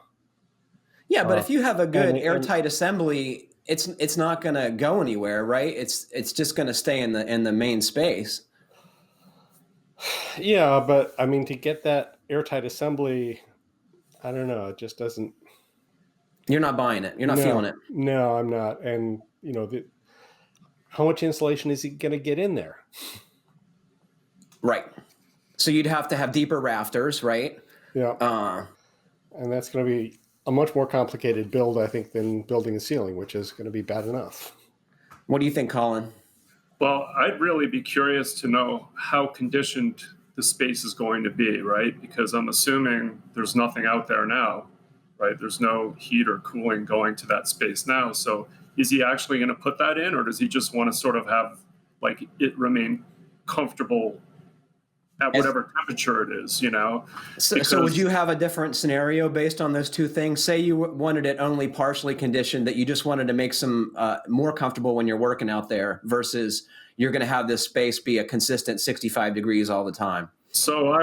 Yeah, but if you have a good airtight assembly, it's not going to go anywhere, right? It's just going to stay in the main space. Yeah, but I mean, to get that airtight assembly, I don't know. It just doesn't. You're not buying it. You're not feeling it. No, I'm not. And how much insulation is he going to get in there? Right. So you'd have to have deeper rafters, right? Yeah. And that's going to be a much more complicated build, I think, than building a ceiling, which is going to be bad enough. What do you think, Colin? Well, I'd really be curious to know how conditioned the space is going to be, right? Because I'm assuming there's nothing out there now, right? There's no heat or cooling going to that space now. So is he actually going to put that in, or does he just want to sort of have like it remain comfortable at whatever temperature it is, So would you have a different scenario based on those two things? Say you wanted it only partially conditioned, that you just wanted to make some more comfortable when you're working out there, versus you're going to have this space be a consistent 65 degrees all the time. So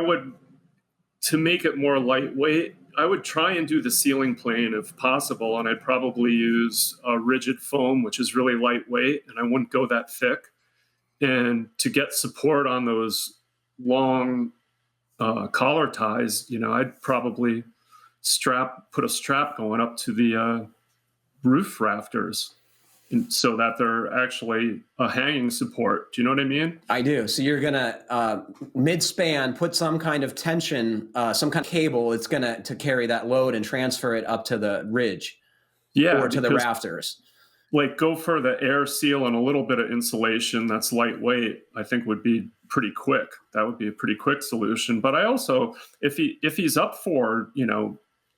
to make it more lightweight, I would try and do the ceiling plane if possible, and I'd probably use a rigid foam, which is really lightweight, and I wouldn't go that thick. And to get support on those long collar ties, I'd probably put a strap going up to the roof rafters, so that they're actually a hanging support. Do you know what I mean? I do. So you're going to mid-span put some kind of tension, some kind of cable. It's going to carry that load and transfer it up to the ridge, or to the rafters. Like, go for the air seal and a little bit of insulation that's lightweight, I think would be pretty quick. That would be a pretty quick solution. But I also, if he's up for,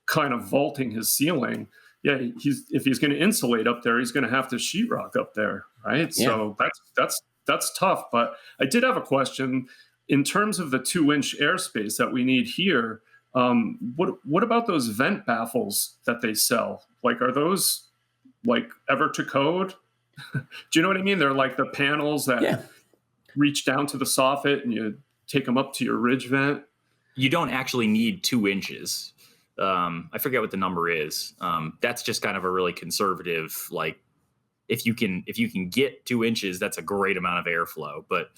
kind of vaulting his ceiling, if he's going to insulate up there, he's going to have to sheetrock up there, right? Yeah. So that's tough. But I did have a question in terms of the 2-inch airspace that we need here. What about those vent baffles that they sell? Like, are those like ever to code? Do you know what I mean? They're like the panels that reach down to the soffit and you take them up to your ridge vent. You don't actually need 2 inches. I forget what the number is. That's just kind of a really conservative, like, if you can get 2 inches, that's a great amount of airflow, but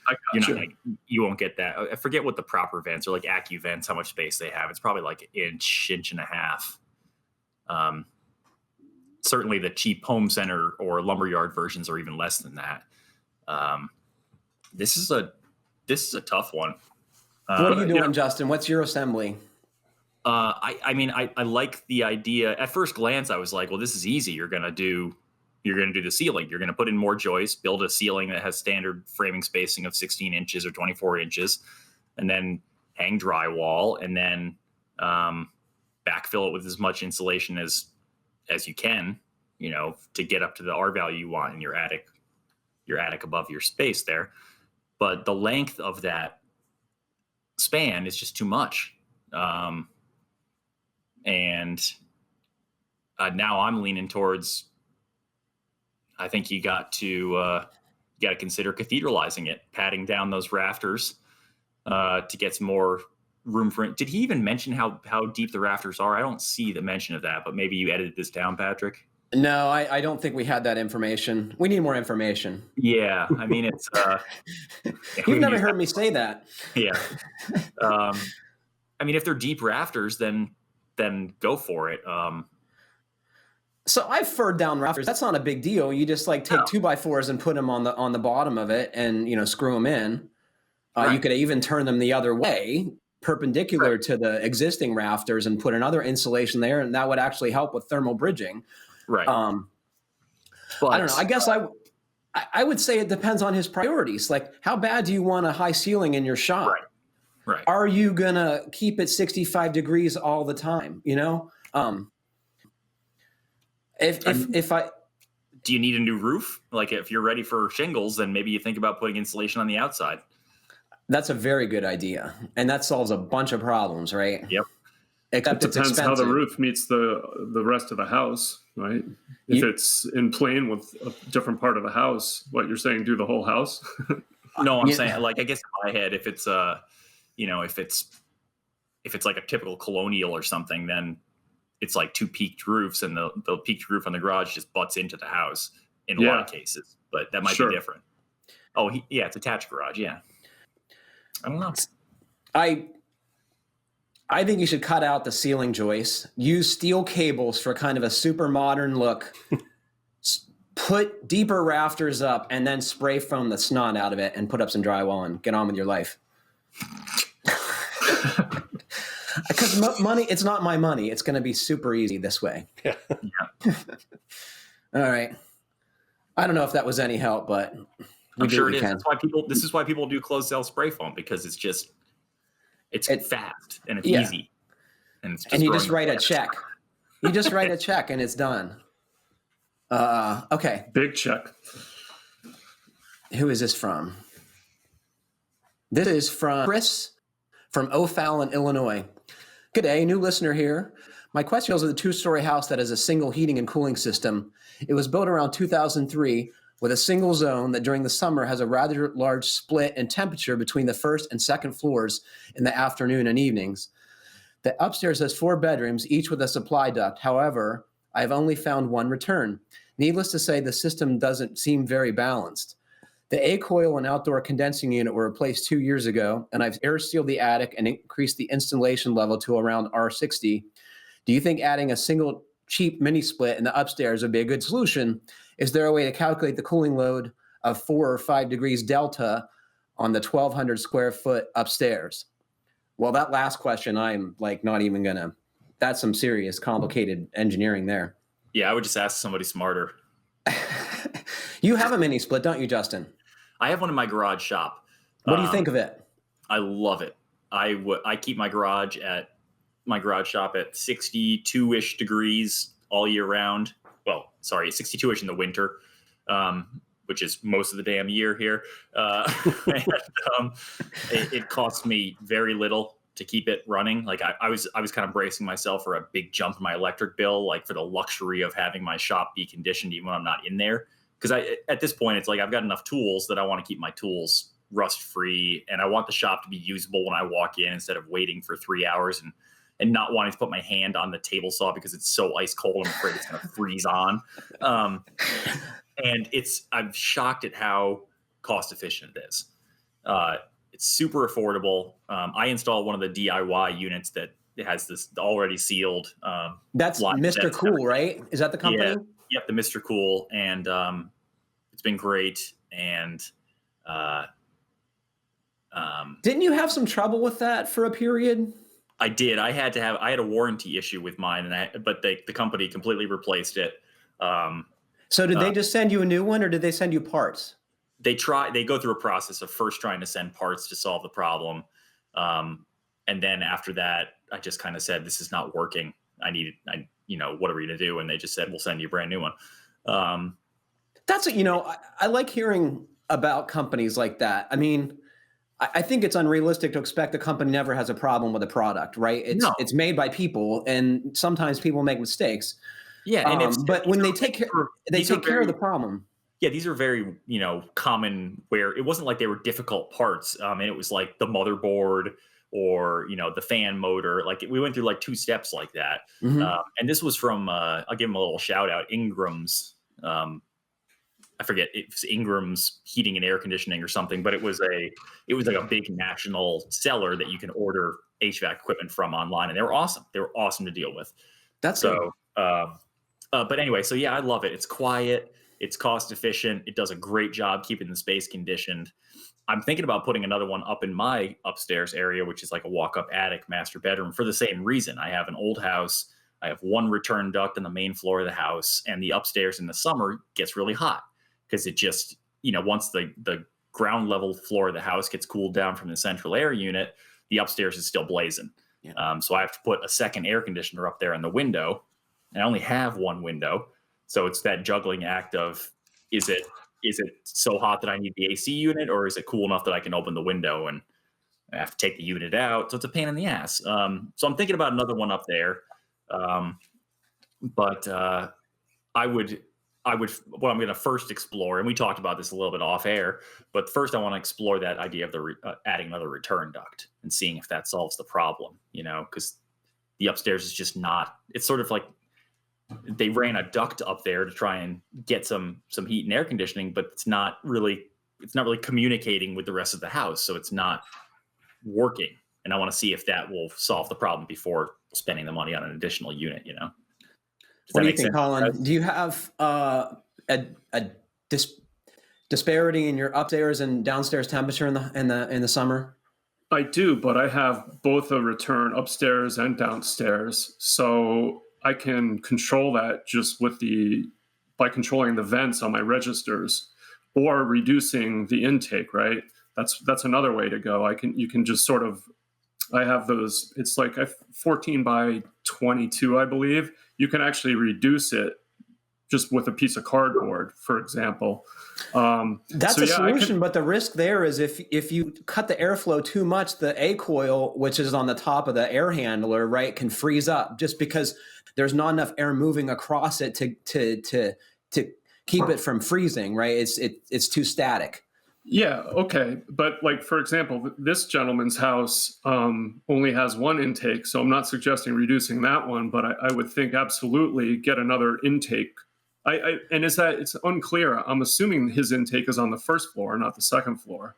you won't get that. I forget what the proper vents are, like AccuVents, vents, how much space they have. It's probably like an inch and a half. Certainly the cheap home center or lumberyard versions are even less than that. This is a tough one. What are you doing, Justin? What's your assembly? I like the idea. At first glance, I was like, well, this is easy. You're going to do the ceiling. You're going to put in more joists, build a ceiling that has standard framing spacing of 16 inches or 24 inches, and then hang drywall, and then backfill it with as much insulation as you can, to get up to the R value you want in your attic above your space there. But the length of that span is just too much. And now I'm leaning towards, I think you got to consider cathedralizing it, patting down those rafters to get some more room for it. Did he even mention how deep the rafters are? I don't see the mention of that, but maybe you edited this down, Patrick. No, I don't think we had that information. We need more information. Yeah, I mean, it's... You've never heard me say that. Yeah. I mean, if they're deep rafters, then go for it. So I've furred down rafters. That's not a big deal. You just take 2x4s and put them on the bottom of it and, screw them in. Right. You could even turn them the other way, perpendicular to the existing rafters, and put another insulation there, and that would actually help with thermal bridging. Right. But I don't know. I guess I would say it depends on his priorities. Like, how bad do you want a high ceiling in your shop? Right. Are you gonna keep it 65 degrees all the time? If I do you need a new roof? Like, if you're ready for shingles, then maybe you think about putting insulation on the outside. That's a very good idea. And that solves a bunch of problems, right? Yep. Except It it's depends expensive. how the roof meets the rest of the house, right? If it's in plane with a different part of the house, what you're saying, do the whole house? No, I'm saying, like, I guess in my head, if it's if it's like a typical colonial or something, then it's like two peaked roofs, and the peaked roof on the garage just butts into the house in a lot of cases. But that might be different. Oh, it's attached garage. Yeah, I don't know. I think you should cut out the ceiling joists, use steel cables for kind of a super modern look, put deeper rafters up, and then spray foam the snot out of it and put up some drywall and get on with your life. Because money, it's not my money. It's going to be super easy this way. Yeah. All right. I don't know if that was any help, but I'm sure it is. This is why people do closed cell spray foam, because it's fast and it's easy. And you just write a check. You just write a check and it's done. Okay. Big check. Who is this from? This is from Chris from O'Fallon, Illinois. Good day, new listener here. My question is, a two-story house that has a single heating and cooling system. It was built around 2003 with a single zone that during the summer has a rather large split in temperature between the first and second floors in the afternoon and evenings. The upstairs has 4 bedrooms, each with a supply duct. However, I've only found one return. Needless to say, the system doesn't seem very balanced. The A-coil and outdoor condensing unit were replaced 2 years ago, and I've air sealed the attic and increased the installation level to around R60. Do you think adding a single cheap mini split in the upstairs would be a good solution? Is there a way to calculate the cooling load of 4 or 5 degrees delta on the 1,200 square foot upstairs? Well, that last question, I'm like not even gonna. That's some serious complicated engineering there. Yeah, I would just ask somebody smarter. You have a mini split, don't you, Justin? I have one in my garage shop. What do you think of it? I love it. I keep my garage shop at 62-ish degrees all year round. Well, sorry, 62-ish in the winter, which is most of the damn year here. It costs me very little to keep it running. Like I was kind of bracing myself for a big jump in my electric bill, like for the luxury of having my shop be conditioned even when I'm not in there. Because at this point, it's like I've got enough tools that I want to keep my tools rust free, and I want the shop to be usable when I walk in instead of waiting for 3 hours and not wanting to put my hand on the table saw because it's so ice cold. I'm afraid it's going to freeze on. And I'm shocked at how cost efficient it is. It's super affordable. I installed one of the DIY units that has this already sealed. That's Mr. Cool, right? Is that the company? Yeah. Yep, the Mr. Cool, and it's been great. And didn't you have some trouble with that for a period? I did. I had a warranty issue with mine, but the company completely replaced it. So did they just send you a new one, or did they send you parts? They go through a process of first trying to send parts to solve the problem, and then after that, I just kind of said, "This is not working. What are we going to do?" And they just said, "We'll send you a brand new one." I like hearing about companies like that. I mean, I think it's unrealistic to expect a company never has a problem with a product, right? It's made by people, and sometimes people make mistakes. Yeah, and but when they take care of the problem. Yeah, these are very, common, where it wasn't like they were difficult parts. And it was like the motherboard or, the fan motor. Like we went through like 2 steps like that. Mm-hmm. And this was from, I'll give them a little shout out, Ingram's. I forget, it was Ingram's Heating and Air Conditioning or something, but it was like a big national seller that you can order HVAC equipment from online. And they were awesome. They were awesome to deal with. That's so, but anyway, so yeah, I love it. It's quiet. It's cost efficient. It does a great job keeping the space conditioned. I'm thinking about putting another one up in my upstairs area, which is like a walk-up attic master bedroom, for the same reason. I have an old house. I have one return duct on the main floor of the house, and the upstairs in the summer gets really hot because it just, once the ground level floor of the house gets cooled down from the central air unit, the upstairs is still blazing. Yeah. So I have to put a second air conditioner up there in the window, and I only have one window. So it's that juggling act of, is it so hot that I need the AC unit, or is it cool enough that I can open the window? And I have to take the unit out. So it's a pain in the ass. So I'm thinking about another one up there. But I would, what I'm going to first explore, and we talked about this a little bit off air, but first I want to explore that idea of adding another return duct and seeing if that solves the problem, because the upstairs is just not, it's sort of like they ran a duct up there to try and get some heat and air conditioning, but it's not really communicating with the rest of the house. So it's not working. And I want to see if that will solve the problem before spending the money on an additional unit, What do you think, Colin? Do you have a disparity in your upstairs and downstairs temperature in the summer? I do, but I have both a return upstairs and downstairs, so I can control that just by controlling the vents on my registers or reducing the intake. Right, that's another way to go. You can just sort of. I have those. It's like 14 by 22, I believe. You can actually reduce it just with a piece of cardboard, for example. That's a solution, but the risk there is if you cut the airflow too much, the A coil, which is on the top of the air handler, right, can freeze up just because there's not enough air moving across it to keep it from freezing, right? It's too static. Yeah, okay. But like, for example, this gentleman's house only has one intake, so I'm not suggesting reducing that one, but I would think absolutely get another intake. And it's unclear. I'm assuming his intake is on the first floor, not the second floor.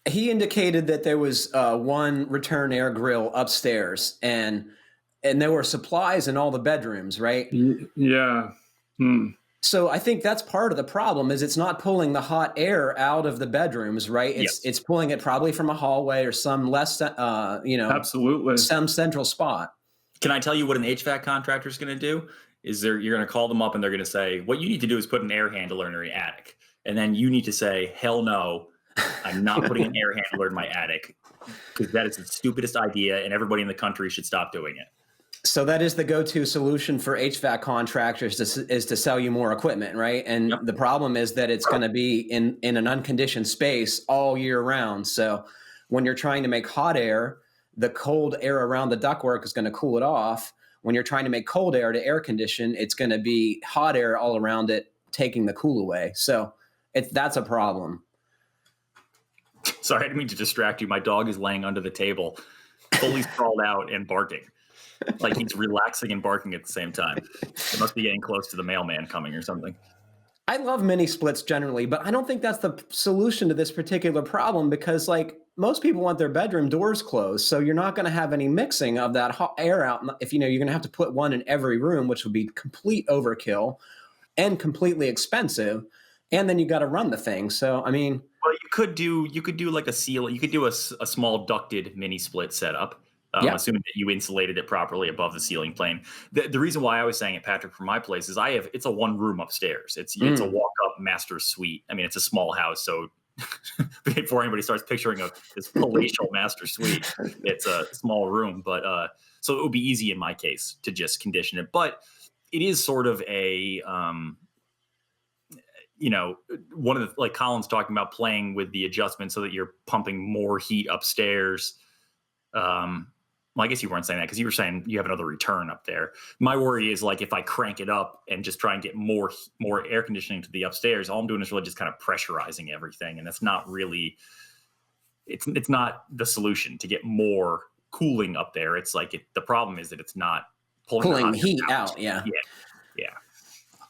He indicated that there was one return air grill upstairs, and there were supplies in all the bedrooms, right? Yeah. So I think that's part of the problem is it's not pulling the hot air out of the bedrooms, right? It's pulling it probably from a hallway or some less, absolutely, some central spot. Can I tell you what an HVAC contractor is going to do? You're going to call them up and they're going to say, what you need to do is put an air handler in your attic. And then you need to say, hell no, I'm not putting an air handler in my attic because that is the stupidest idea and everybody in the country should stop doing it. So that is the go-to solution for HVAC contractors is to sell you more equipment, right? And the problem is that it's going to be in an unconditioned space all year round. So when you're trying to make hot air, the cold air around the ductwork is going to cool it off. When you're trying to make cold air to air condition, it's going to be hot air all around it, taking the cool away. So that's a problem. Sorry, I didn't mean to distract you. My dog is laying under the table, fully sprawled out and barking. Like he's relaxing and barking at the same time. It must be getting close to the mailman coming or something. I love mini splits generally, but I don't think that's the solution to this particular problem because like most people want their bedroom doors closed. So you're not going to have any mixing of that hot air out. If you're going to have to put one in every room, which would be complete overkill and completely expensive. And then you got to run the thing. So, I mean, well, you could do like a seal. You could do a small ducted mini split setup. Assuming that you insulated it properly above the ceiling plane. The reason why I was saying it, Patrick, from my place is it's a one room upstairs. It's a walk up master suite. I mean, it's a small house. So before anybody starts picturing this palatial master suite, it's a small room, but so it would be easy in my case to just condition it. But it is sort of a, one of the, like Colin's talking about playing with the adjustment so that you're pumping more heat upstairs. Well, I guess you weren't saying that because you were saying you have another return up there. My worry is like if I crank it up and just try and get more air conditioning to the upstairs, all I'm doing is really just kind of pressurizing everything, and that's not really. It's not the solution to get more cooling up there. It's like the problem is that it's not pulling the heat out. Yeah.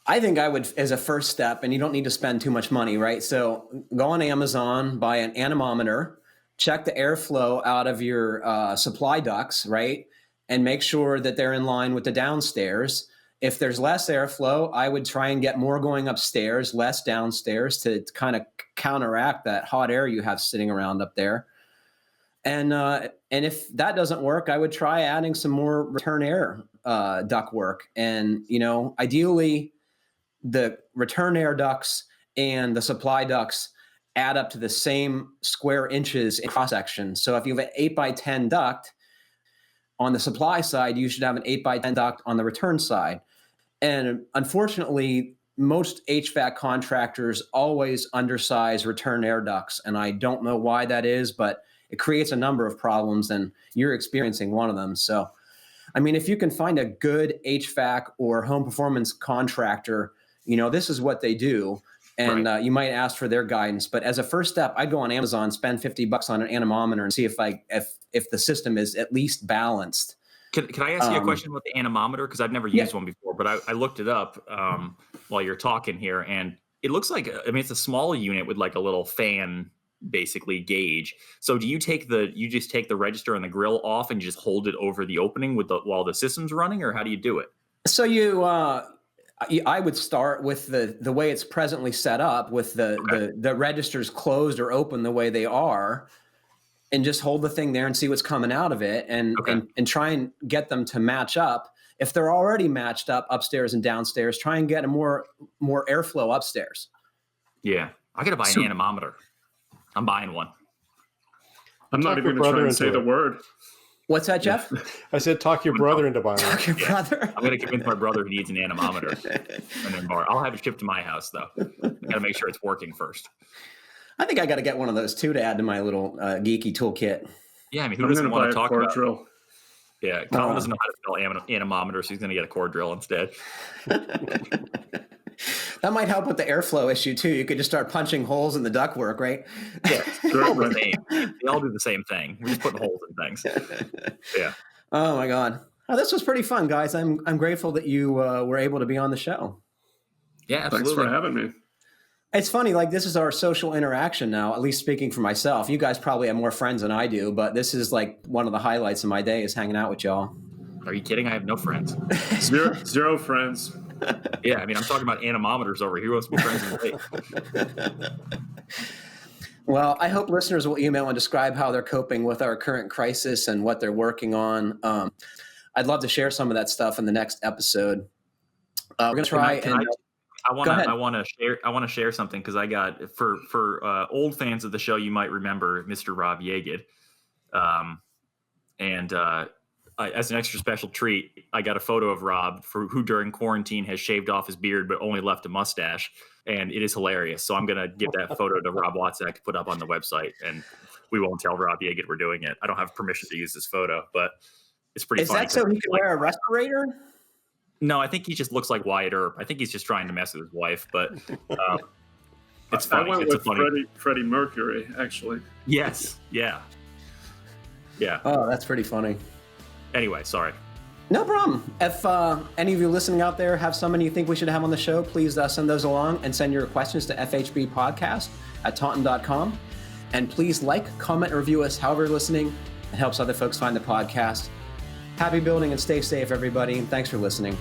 I think I would, as a first step, and you don't need to spend too much money, right? So go on Amazon, buy an anemometer. Check the airflow out of your supply ducts, right? And make sure that they're in line with the downstairs. If there's less airflow, I would try and get more going upstairs, less downstairs to kind of counteract that hot air you have sitting around up there. And if that doesn't work, I would try adding some more return air duct work. And, ideally, the return air ducts and the supply ducts add up to the same square inches in cross section. So if you have an 8x10 duct on the supply side, you should have an 8x10 duct on the return side. And unfortunately, most HVAC contractors always undersize return air ducts. And I don't know why that is, but it creates a number of problems, and you're experiencing one of them. So, I mean, if you can find a good HVAC or home performance contractor, this is what they do. And you might ask for their guidance. But as a first step, I'd go on Amazon, spend $50 on an anemometer and see if the system is at least balanced. Can I ask you a question about the anemometer? Because I've never used one before, but I looked it up while you're talking here, and it looks like, it's a small unit with like a little fan, basically, gauge. So do you just take the register and the grill off and you just hold it over the opening while the system's running, or how do you do it? So I would start with the way it's presently set up, with the registers closed or open the way they are, and just hold the thing there and see what's coming out of it, and try and get them to match up. If they're already matched up upstairs and downstairs, try and get a more airflow upstairs. Yeah, I got to buy an anemometer. I'm buying one. I'm not even going to try and say the word. What's that, Jeff? I said, talk your brother into buying it. Talk your brother. I'm going to convince my brother he needs an anemometer. And then I'll have it shipped to my house, though. I got to make sure it's working first. I think I got to get one of those too to add to my little geeky toolkit. Yeah, who doesn't want to talk about drill? Yeah, Colin doesn't know how to spell anemometer, so he's going to get a core drill instead. That might help with the airflow issue too. You could just start punching holes in the ductwork, right? Yeah, they're all the same. They all do the same thing. We're just putting holes in things. Yeah. Oh my God. Oh, this was pretty fun, guys. I'm grateful that you were able to be on the show. Yeah, absolutely. Thanks for having me. It's funny, like this is our social interaction now, at least speaking for myself. You guys probably have more friends than I do, but this is like one of the highlights of my day is hanging out with y'all. Are you kidding? I have no friends. Zero friends. Yeah, I'm talking about anemometers over here. Who wants to be friends with me? Well, I hope listeners will email and describe how they're coping with our current crisis and what they're working on. I'd love to share some of that stuff in the next episode. We're going to try I want to share something, because I got for old fans of the show, you might remember Mr. Rob Yagid, as an extra special treat, I got a photo of Rob, who during quarantine has shaved off his beard but only left a mustache, and it is hilarious. So I'm gonna give that photo to Rob Watzak to put up on the website, and we won't tell Rob Yagid we're doing it. I don't have permission to use this photo, but it's pretty funny. Is that so he can wear a respirator? No, I think he just looks like Wyatt Earp. I think he's just trying to mess with his wife, but it's funny. I went with Freddie Mercury, actually. Yes. Yeah. Yeah. Oh, that's pretty funny. Anyway, sorry. No problem. If any of you listening out there have someone you think we should have on the show, please send those along and send your questions to fhbpodcast@taunton.com. And please comment, and review us however you're listening. It helps other folks find the podcast. Happy building and stay safe, everybody. And thanks for listening.